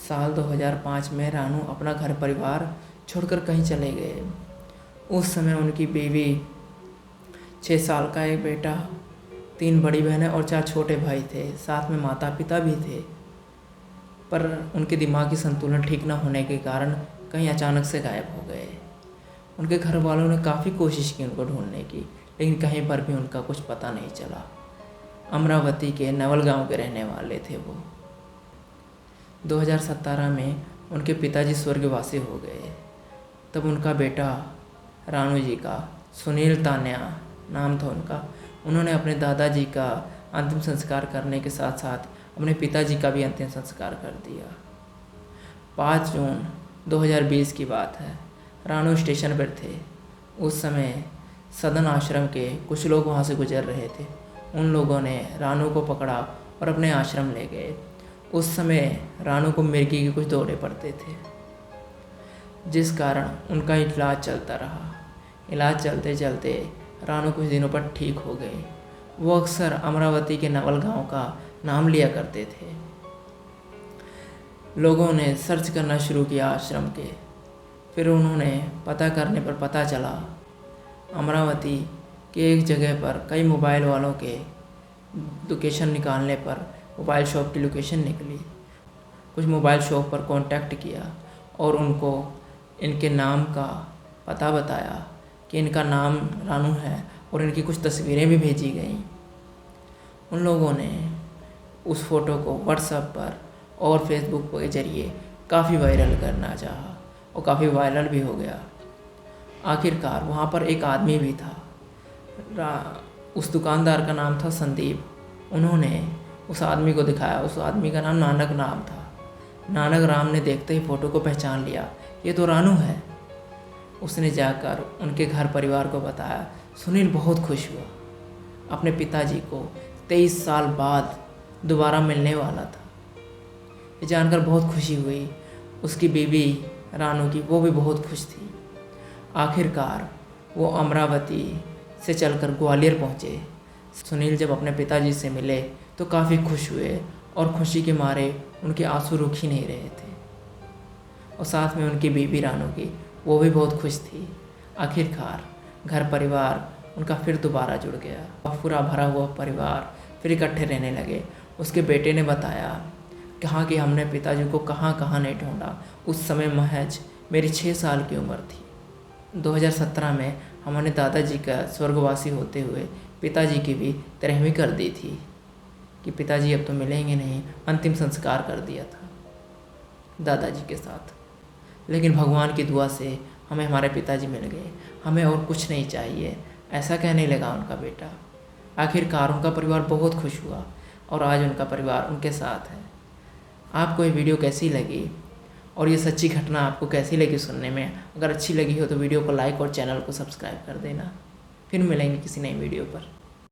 साल 2005 में रानू अपना घर परिवार छोड़कर कहीं चले गए। उस समय उनकी बीवी, 6 साल का एक बेटा, 3 बड़ी बहनें और 4 छोटे भाई थे। साथ में माता पिता भी थे, पर उनके दिमागी संतुलन ठीक न होने के कारण कहीं अचानक से गायब हो गए। उनके घर वालों ने काफ़ी कोशिश की उनको ढूंढने की, लेकिन कहीं पर भी उनका कुछ पता नहीं चला। अमरावती के नवल गांव के रहने वाले थे वो। 2017 में उनके पिताजी स्वर्गवासी हो गए। तब उनका बेटा रानू जी का, सुनील तान्या नाम था उनका, उन्होंने अपने दादाजी का अंतिम संस्कार करने के साथ साथ अपने पिताजी का भी अंतिम संस्कार कर दिया। 5 जून 2020 की बात है। रानू स्टेशन पर थे। उस समय सदन आश्रम के कुछ लोग वहाँ से गुजर रहे थे। उन लोगों ने रानू को पकड़ा और अपने आश्रम ले गए। उस समय रानू को मिर्गी के कुछ दौरे पड़ते थे, जिस कारण उनका इलाज चलता रहा। इलाज चलते चलते रानू कुछ दिनों पर ठीक हो गए। वो अक्सर अमरावती के नवल गांव का नाम लिया करते थे। लोगों ने सर्च करना शुरू किया आश्रम के। फिर उन्होंने पता करने पर पता चला अमरावती के एक जगह पर कई मोबाइल वालों के लोकेशन निकालने पर मोबाइल शॉप की लोकेशन निकली। कुछ मोबाइल शॉप पर कांटेक्ट किया और उनको इनके नाम का पता बताया कि इनका नाम रानू है और इनकी कुछ तस्वीरें भी भेजी गईं। उन लोगों ने उस फ़ोटो को व्हाट्सएप पर और फेसबुक के ज़रिए काफ़ी वायरल करना चाहा और काफ़ी वायरल भी हो गया। आखिरकार वहाँ पर एक आदमी भी था। उस दुकानदार का नाम था संदीप। उन्होंने उस आदमी को दिखाया। उस आदमी का नाम नानक नाम था। नानक राम ने देखते ही फ़ोटो को पहचान लिया, ये तो रानू है। उसने जाकर उनके घर परिवार को बताया। सुनील बहुत खुश हुआ। अपने पिताजी को 23 साल बाद दोबारा मिलने वाला था। ये जानकर बहुत खुशी हुई। उसकी बीवी रानू की, वो भी बहुत खुश थी। आखिरकार वो अमरावती से चलकर ग्वालियर पहुँचे। सुनील जब अपने पिताजी से मिले तो काफ़ी खुश हुए और खुशी के मारे उनके आंसू रुक ही नहीं रहे थे। और साथ में उनकी बीवी रानू की, वो भी बहुत खुश थी। आखिरकार घर परिवार उनका फिर दोबारा जुड़ गया। पूरा भरा हुआ परिवार फिर इकट्ठे रहने लगे। उसके बेटे ने बताया कहा कि हमने पिताजी को कहाँ कहाँ नहीं ढूंढा। उस समय महज मेरी 6 साल की उम्र थी। 2017 में हमने दादाजी का स्वर्गवासी होते हुए पिताजी की भी 13वीं कर दी थी कि पिताजी अब तो मिलेंगे नहीं। अंतिम संस्कार कर दिया था दादाजी के साथ। लेकिन भगवान की दुआ से हमें हमारे पिताजी मिल गए, हमें और कुछ नहीं चाहिए, ऐसा कहने लगा उनका बेटा। आखिरकार उनका परिवार बहुत खुश हुआ और आज उनका परिवार उनके साथ है। आपको ये वीडियो कैसी लगी और ये सच्ची घटना आपको कैसी लगी सुनने में? अगर अच्छी लगी हो तो वीडियो को लाइक और चैनल को सब्सक्राइब कर देना। फिर मिलेंगे किसी नई वीडियो पर।